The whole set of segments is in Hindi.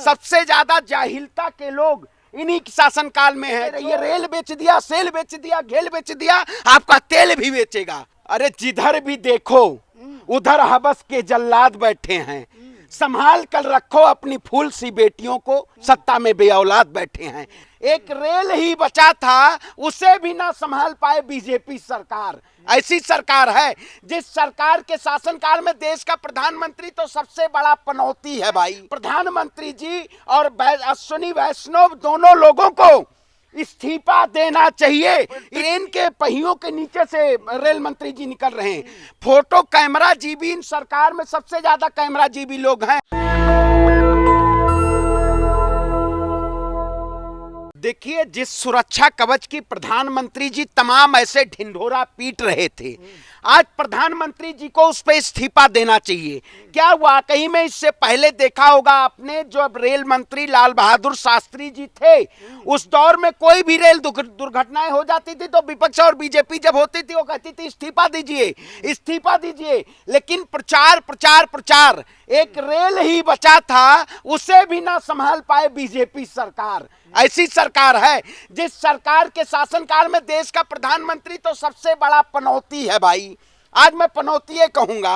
सबसे ज्यादा जाहिलता के लोग इन्हीं के शासनकाल में है। ये रेल बेच दिया, सेल बेच दिया, घेल बेच दिया, आपका तेल भी बेचेगा। अरे जिधर भी देखो उधर हवस के जल्लाद बैठे हैं। संभाल कर रखो अपनी फूल सी बेटियों को, सत्ता में बेऔलाद बैठे हैं। एक रेल ही बचा था, उसे भी ना संभाल पाए बीजेपी सरकार। ऐसी सरकार है जिस सरकार के शासनकाल में देश का प्रधानमंत्री तो सबसे बड़ा पनौती है भाई। प्रधानमंत्री जी और अश्विनी वैष्णव दोनों लोगों को इस्तीफा देना चाहिए। ट्रेन के पहियों के नीचे से रेल मंत्री जी निकल रहे हैं। फोटो कैमरा जीबी, इन सरकार में सबसे ज्यादा कैमरा जीबी लोग हैं। देखिए, जिस सुरक्षा कवच की प्रधानमंत्री जी तमाम ऐसे ढिंढोरा पीट रहे थे, आज प्रधानमंत्री जी को उस पर इस्तीफा देना चाहिए। क्या वाकई में इससे पहले देखा होगा आपने, जो रेल मंत्री लाल बहादुर शास्त्री जी थे, उस दौर में कोई भी रेल दुर्घटनाएं हो जाती थी तो विपक्ष और बीजेपी जब होती थी वो कहती थी इस्तीफा दीजिए, इस्तीफा दीजिए। लेकिन प्रचार प्रचार प्रचार, एक रेल ही बचा था, उसे भी ना संभाल पाए बीजेपी सरकार। ऐसी सरकार है जिस सरकार के शासनकाल में देश का प्रधानमंत्री तो सबसे बड़ा पनौती है भाई। आज मैं पनौती कहूंगा।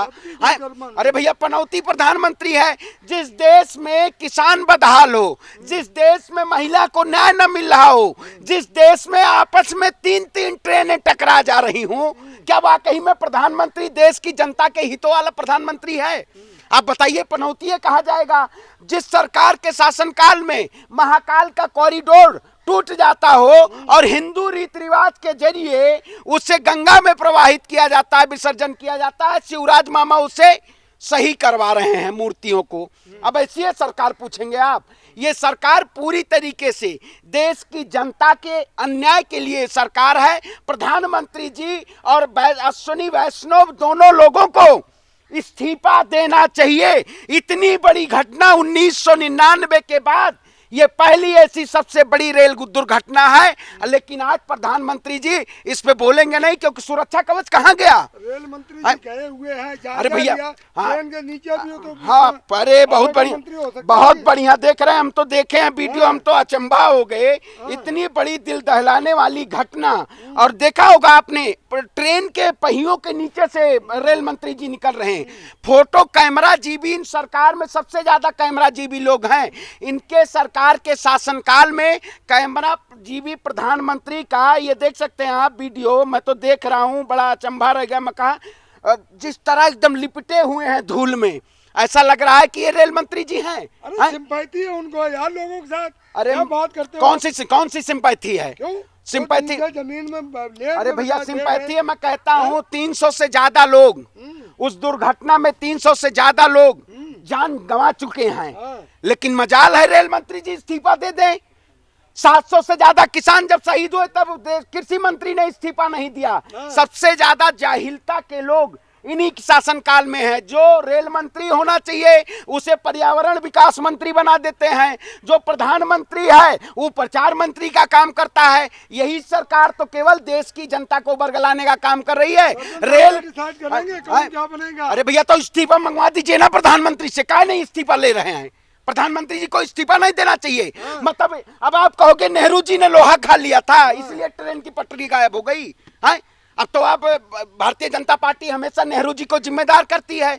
अरे भैया, पनौती प्रधानमंत्री है। जिस देश में किसान बदहाल हो, जिस देश में महिला को न्याय न मिल रहा हो, जिस देश में आपस में 3-3 ट्रेनें टकरा जा रही हूं, क्या वाकई में प्रधानमंत्री देश की जनता के हितों वाला प्रधानमंत्री है? आप बताइए, पनौती कहा जाएगा। जिस सरकार के शासनकाल में महाकाल का कॉरिडोर टूट जाता हो और हिंदू रीति रिवाज के जरिए उसे गंगा में प्रवाहित किया जाता है, विसर्जन किया जाता है, शिवराज मामा उसे सही करवा रहे हैं मूर्तियों को। अब ऐसी है सरकार, पूछेंगे आप। ये सरकार पूरी तरीके से देश की जनता के अन्याय के लिए सरकार है। प्रधानमंत्री जी और अश्विनी वैष्णव दोनों लोगों को इस्तीफा देना चाहिए। इतनी बड़ी घटना 1999 के बाद ये पहली ऐसी सबसे बड़ी रेल दुर्घटना है। लेकिन आज प्रधानमंत्री जी इस पे बोलेंगे नहीं, क्योंकि सुरक्षा कवच कहाँ गया? रेल मंत्री जी कहे हुए हैं। अरे भैया, ट्रेन के नीचे भी हो तो हाँ, अरे बहुत बढ़िया, बहुत बढ़िया देख रहे हैं हम तो, देखे हैं वीडियो, हम तो अचंभा हो गए। इतनी बड़ी दिल दहलाने वाली घटना। और देखा होगा आपने, ट्रेन के पहियों के नीचे से रेल मंत्री जी निकल रहे हैं। फोटो कैमरा जीबी, इन सरकार में सबसे ज्यादा कैमरा जीबी लोग हैं। इनके सरकार के शासनकाल में कैमरा जीबी प्रधानमंत्री का, ये देख सकते हैं आप वीडियो, मैं तो देख रहा हूं, बड़ा अचंभा रह गया। मैं कहा जिस तरह एकदम लिपटे हुए हैं धूल में, ऐसा लग रहा है कि ये रेल मंत्री जी हैं। अरे सिंपैथी है उनको यार लोगों के साथ। अरे क्या बात करते हो? कौन सी सिंपैथी है? क्यों सिंपैथी? जमीन में अरे भैया, सिंपैथी है, मैं कहता हूँ 300 से ज्यादा लोग उस दुर्घटना में, 300 से ज्यादा लोग जान गंवा चुके हैं। लेकिन मजाल है रेल मंत्री जी इस्तीफा दे दें। 700 से ज्यादा किसान जब शहीद हुए तब कृषि मंत्री ने इस्तीफा नहीं दिया। सबसे ज्यादा जाहिलता के लोग इन्हीं के शासनकाल में है। जो रेल मंत्री होना चाहिए उसे पर्यावरण विकास मंत्री बना देते हैं। जो प्रधानमंत्री है वो प्रचार मंत्री का काम करता है। यही सरकार तो केवल देश की जनता को बरगलाने का काम कर रही है। रेल क्या बनेगा? अरे भैया, तो इस्तीफा मंगवा दीजिए ना प्रधानमंत्री से। क्या नहीं इस्तीफा ले रहे हैं? प्रधानमंत्री जी को इस्तीफा नहीं देना चाहिए। मतलब अब आप कहोगे नेहरू जी ने लोहा खा लिया था इसलिए ट्रेन की पटरी गायब हो गई है। अब तो आप, भारतीय जनता पार्टी हमेशा नेहरू जी को जिम्मेदार करती है।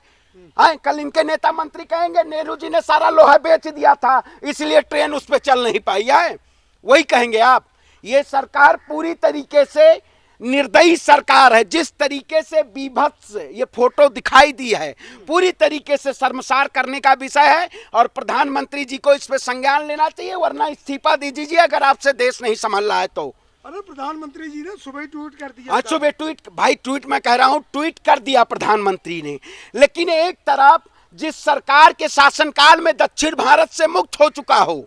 कल इनके नेता मंत्री कहेंगे नेहरू जी ने सारा लोहा बेच दिया था इसलिए ट्रेन उस पर चल नहीं पाई है, वही कहेंगे आप। ये सरकार पूरी तरीके से निर्दयी सरकार है। जिस तरीके से बीभत्स ये फोटो दिखाई दी है, पूरी तरीके से शर्मसार करने का विषय है। और प्रधानमंत्री जी को इस पे संज्ञान लेना चाहिए, वरना इस्तीफा दे दीजिए अगर आपसे देश नहीं संभल रहा है तो। अरे प्रधानमंत्री जी ने सुबह ट्वीट कर दिया। आज सुबह ट्वीट, भाई ट्वीट मैं कह रहा हूं, ट्वीट कर दिया प्रधानमंत्री ने। लेकिन एक तरफ जिस सरकार के शासनकाल में दक्षिण भारत से मुक्त हो चुका हो,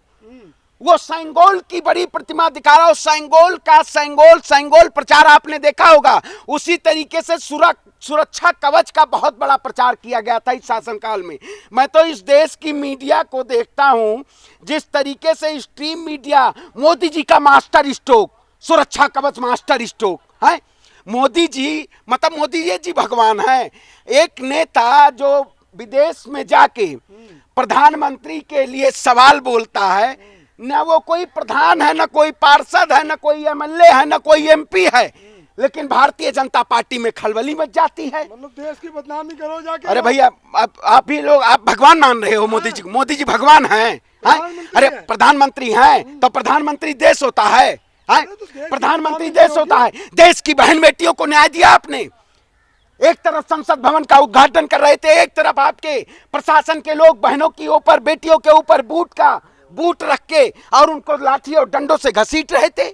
वो सेंगोल की बड़ी प्रतिमा दिखा रहा हो। सेंगोल का सेंगोल प्रचार आपने देखा होगा। उसी तरीके से सुरक्षा कवच का बहुत बड़ा प्रचार किया गया था इस शासनकाल में। मैं तो इस देश की मीडिया को देखता हूं, जिस तरीके से स्ट्रीम मीडिया, मोदी जी का मास्टर स्ट्रोक, सुरक्षा कवच मास्टर स्ट्रोक है। मोदी जी, मतलब मोदी जी भगवान है। एक नेता जो विदेश में जाके प्रधानमंत्री के लिए सवाल बोलता है, न वो कोई प्रधान है, न कोई पार्षद है, न कोई एमएलए है, न कोई एमपी है, लेकिन भारतीय जनता पार्टी में खलबली मच जाती है। मतलब देश की बदनामी करो जाके। अरे भैया, आप ही लोग आप भगवान मान रहे हो मोदी जी। मोदी जी भगवान हैं? अरे प्रधानमंत्री हैं तो प्रधानमंत्री देश होता है? प्रधानमंत्री देश होता है। देश की बहन बेटियों को न्याय दिया आपने। एक तरफ संसद भवन का उद्घाटन कर रहे थे, एक तरफ आपके प्रशासन के लोग बहनों के ऊपर, बेटियों के ऊपर बूट रख के और उनको लाठी और डंडों से घसीट रहे थे।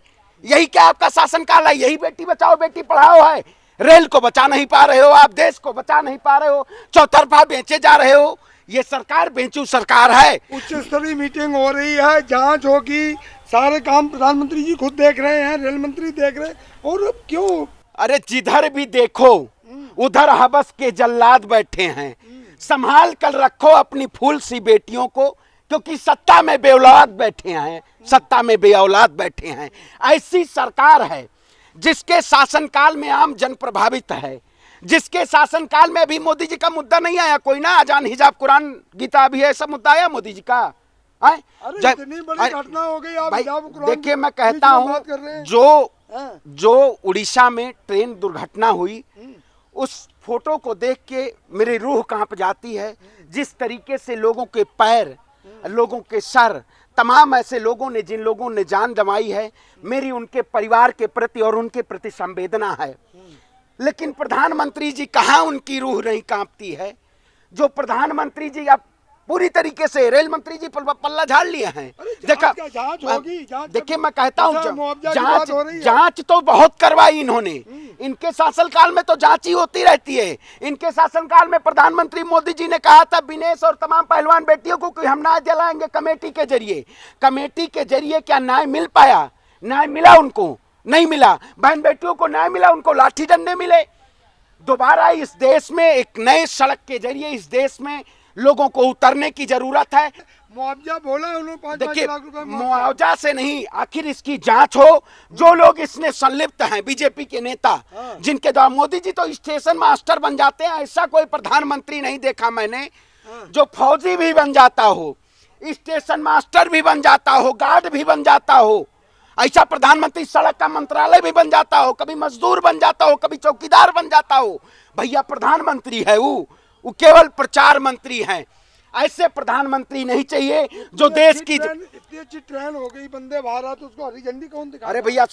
यही क्या आपका शासनकाल है? यही बेटी बचाओ बेटी पढ़ाओ है? रेल को बचा नहीं पा रहे हो आप, देश को बचा नहीं पा रहे हो, चौतरफा बेचे जा रहे हो। ये सरकार बेंचू सरकार है। उच्च स्तरीय मीटिंग हो रही है, जांच होगी, सारे काम प्रधानमंत्री जी खुद देख रहे हैं, रेल मंत्री देख रहे हैं, और क्यों? अरे जिधर भी देखो उधर हबस के जल्लाद बैठे हैं। संभाल कर रखो अपनी फूल सी बेटियों को, क्योंकि सत्ता में बेऔलाद बैठे हैं, सत्ता में बेऔलाद बैठे हैं। ऐसी सरकार है जिसके शासनकाल में आम जन प्रभावित है, जिसके शासनकाल में अभी मोदी जी का मुद्दा नहीं आया कोई ना। अजान, हिजाब, कुरान, गीता भी ऐसा मुद्दा आया मोदी जी का? अरे इतनी बड़ी घटना हो गई, आप हिजाब कुरान देखिए मैं कहता हूँ, जो उड़ीसा में ट्रेन दुर्घटना हुई, उस फोटो को देख के मेरी रूह कांप जाती है। जिस तरीके से लोगों के पैर, लोगों के सर, तमाम ऐसे लोगों ने जिन लोगों ने जान गंवाई है, मेरी उनके परिवार के प्रति और उनके प्रति संवेदना है। लेकिन प्रधानमंत्री जी कहाँ उनकी रूह नहीं कांपती है? जो प्रधानमंत्री जी अब पूरी तरीके से रेल मंत्री जी पल्ला झाड़ लिए हैं। देखा, देखिए मैं कहता हूँ, जांच तो बहुत करवाई इन्होंने। इनके शासनकाल में तो जांच ही होती रहती है। इनके शासनकाल में प्रधानमंत्री मोदी जी ने कहा था विनेश और तमाम पहलवान बेटियों को कि हम न्याय दिलाएंगे कमेटी के जरिए। कमेटी के जरिए क्या न्याय मिल पाया? न्याय मिला उनको? नहीं मिला। बहन बेटियों को न्याय मिला? उनको लाठी डंडे मिले। दोबारा इस देश में एक नए सड़क के जरिए इस देश में लोगों को उतरने की जरूरत है। मुआवजा बोला उन्होंने 5 लाख रुपए। मुआवजा से नहीं, आखिर इसकी जांच हो। जो लोग इसमें संलिप्त हैं, बीजेपी के नेता, जिनके द्वारा मोदी जी तो स्टेशन मास्टर बन जाते हैं। ऐसा कोई प्रधानमंत्री नहीं देखा मैंने जो फौजी भी बन जाता हो, स्टेशन मास्टर भी बन जाता हो, गार्ड भी बन जाता हो। ऐसा प्रधानमंत्री सड़क का मंत्रालय भी बन जाता हो, कभी मजदूर बन जाता हो, कभी चौकीदार बन जाता हो। भैया प्रधानमंत्री है वो केवल प्रचार मंत्री हैं। ऐसे प्रधानमंत्री नहीं चाहिए जो देश की इतनी अच्छी ट्रेन हो गई वंदे भारत, उसको हरी झंडी कौन दिखाएगा? अरे भैया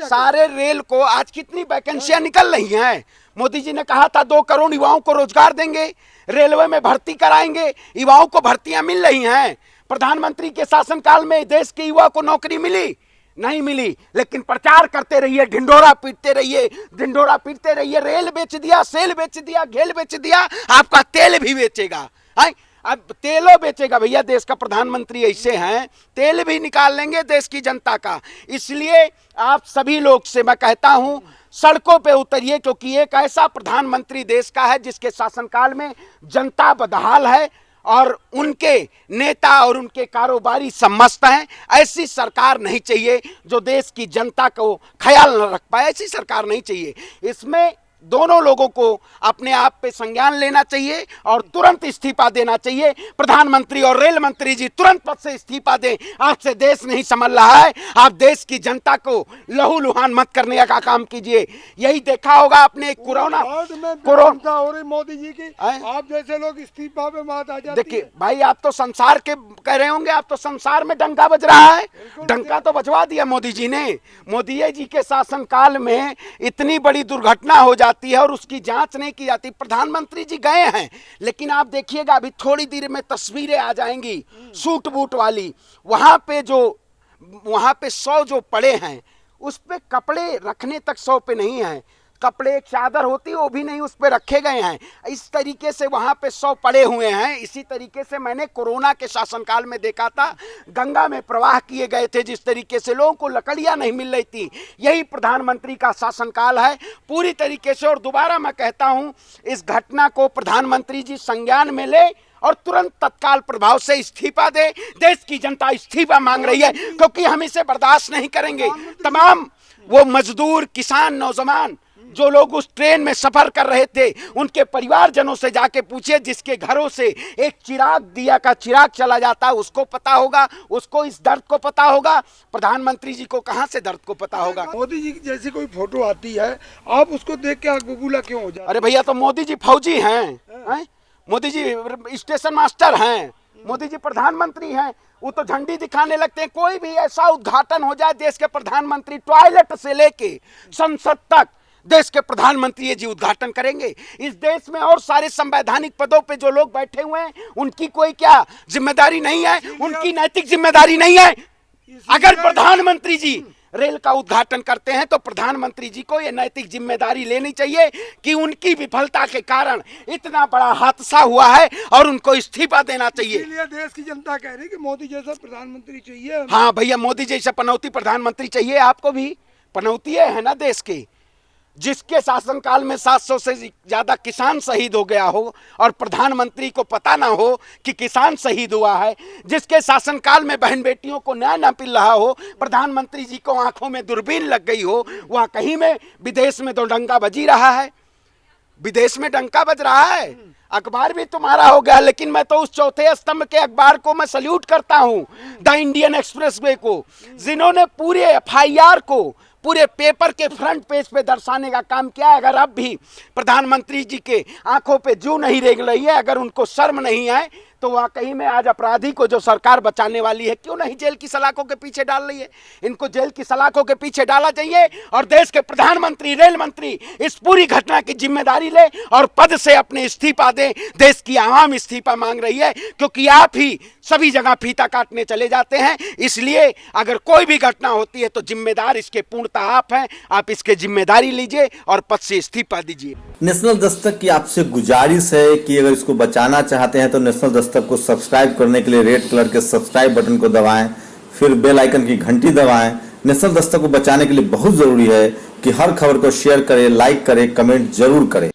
सारे रेल को आज कितनी वैकेंसियां निकल रही हैं। मोदी जी ने कहा था 2 करोड़ युवाओं को रोजगार देंगे, रेलवे में भर्ती कराएंगे, युवाओं को भर्तियां मिल रही हैं। प्रधानमंत्री के शासनकाल में देश के युवा को नौकरी मिली? नहीं मिली। लेकिन प्रचार करते रहिए, ढिंढोरा पीटते रहिए, ढिंढोरा पीटते रहिए। रेल बेच दिया, सेल बेच दिया, घेल बेच दिया, आपका तेल भी बेचेगा। अब तेलो बेचेगा भैया। देश का प्रधानमंत्री ऐसे हैं, तेल भी निकाल लेंगे देश की जनता का। इसलिए आप सभी लोग से मैं कहता हूं, सड़कों पे उतरिए, क्योंकि एक ऐसा प्रधानमंत्री देश का है जिसके शासनकाल में जनता बदहाल है और उनके नेता और उनके कारोबारी सम्मस्त हैं। ऐसी सरकार नहीं चाहिए जो देश की जनता को ख्याल न रख पाए। ऐसी सरकार नहीं चाहिए। इसमें दोनों लोगों को अपने आप पे संज्ञान लेना चाहिए और तुरंत इस्तीफा देना चाहिए। प्रधानमंत्री और रेल मंत्री जी तुरंत पद से इस्तीफा दें। आपसे देश नहीं संभल रहा है। आप देश की जनता को लहू लुहान मत करने का काम कीजिए। यही देखा होगा आपने कोरोना हो रही मोदी जी की, आप जैसे लोग इस्तीफा पे बात आ जाती है। देखिए भाई, आप तो संसार के कह रहे होंगे, आप तो संसार में डंका बज रहा है। डंका तो बजवा दिया मोदी जी ने। मोदी जी के शासनकाल में इतनी बड़ी दुर्घटना हो जाती है और उसकी जांच नहीं की जाती। प्रधानमंत्री जी गए हैं, लेकिन आप देखिएगा अभी थोड़ी देर में तस्वीरें आ जाएंगी सूट बूट वाली। वहां पे 100 जो पड़े हैं, उस पे कपड़े रखने तक 100 पे नहीं है। कपड़े, एक चादर होती है वो भी नहीं उस पे रखे गए हैं। इस तरीके से वहां पे 100 पड़े हुए हैं। इसी तरीके से मैंने कोरोना के शासनकाल में देखा था, गंगा में प्रवाह किए गए थे जिस तरीके से, लोगों को लकड़ियां नहीं मिल रही थी। यही प्रधानमंत्री का शासनकाल है पूरी तरीके से। और दोबारा मैं कहता हूं, इस घटना को प्रधानमंत्री जी संज्ञान में ले और तुरंत तत्काल प्रभाव से इस्तीफा दे। देश की जनता इस्तीफा मांग रही है, क्योंकि हम इसे बर्दाश्त नहीं करेंगे। तमाम वो मजदूर, किसान, नौजवान जो लोग उस ट्रेन में सफर कर रहे थे उनके परिवारजनों से जाके पूछिए, जिसके घरों से एक चिराग, दिया का चिराग चला जाता है, उसको पता होगा, उसको इस दर्द को पता होगा। प्रधानमंत्री जी को कहां से दर्द को पता होगा? मोदी जी की जैसी कोई फोटो आती है, आप उसको देख के आग बबूला क्यों हो जाए? अरे भैया, तो मोदी जी फौजी हैं? मोदी जी स्टेशन मास्टर हैं, मोदी जी प्रधानमंत्री हैं, वो तो झंडी दिखाने लगते हैं। कोई भी ऐसा उद्घाटन हो जाए, देश के प्रधानमंत्री टॉयलेट से लेके संसद तक देश के प्रधानमंत्री ये जी उद्घाटन करेंगे। इस देश में और सारे संवैधानिक पदों पे जो लोग बैठे हुए हैं, उनकी कोई क्या जिम्मेदारी नहीं है? उनकी नैतिक जिम्मेदारी नहीं है? अगर प्रधानमंत्री जी रेल का उद्घाटन करते हैं तो प्रधानमंत्री जी को यह नैतिक जिम्मेदारी लेनी चाहिए कि उनकी विफलता के कारण इतना बड़ा हादसा हुआ है और उनको इस्तीफा देना चाहिए। इसलिए देश की जनता कह रही है कि मोदी जैसा प्रधानमंत्री चाहिए। हाँ भैया, मोदी जैसा पनौती प्रधानमंत्री चाहिए। आपको भी पनौती है ना देश के, जिसके शासनकाल में 700 से ज्यादा किसान शहीद हो गया हो और प्रधानमंत्री को पता ना हो कि किसान शहीद हुआ है, जिसके शासनकाल में बहन बेटियों को न्याय ना मिल रहा हो, प्रधानमंत्री जी को आंखों में दूरबीन लग गई हो, वह कहीं में विदेश में तो डंका बजी रहा है, विदेश में डंका बज रहा है। अखबार भी तुम्हारा हो गया, लेकिन मैं तो उस चौथे स्तंभ के अखबार को मैं सल्यूट करता हूं, द इंडियन एक्सप्रेस वे को, जिन्होंने पूरे FIR को पूरे पेपर के फ्रंट पेज पे दर्शाने का काम किया है। अगर अब भी प्रधानमंत्री जी के आंखों पे जू नहीं रेंग रही है, अगर उनको शर्म नहीं आए, तो वाकई में आज अपराधी को जो सरकार बचाने वाली है, क्यों नहीं जेल की सलाखों के पीछे डाल रही है? इनको जेल की सलाखों के पीछे डाला चाहिए और देश के प्रधानमंत्री, रेल मंत्री इस पूरी घटना की जिम्मेदारी ले और पद से अपने इस्तीफा दें। देश की आवाम इस्तीफा मांग रही है, क्योंकि आप ही सभी जगह फीता काटने चले जाते हैं। इसलिए अगर कोई भी घटना होती है तो जिम्मेदार इसके पूर्णतः आप हैं। आप इसके जिम्मेदारी लीजिए और पद से इस्तीफा दीजिए। नेशनल दस्तक की आपसे गुजारिश है कि अगर इसको बचाना चाहते हैं तो नेशनल दस्तक को सब्सक्राइब करने के लिए रेड कलर के सब्सक्राइब बटन को दबाएं, फिर बेल आइकन की घंटी दबाएं। नेशनल दस्तक को बचाने के लिए बहुत जरूरी है कि हर खबर को शेयर करें, लाइक करें, कमेंट जरूर करें।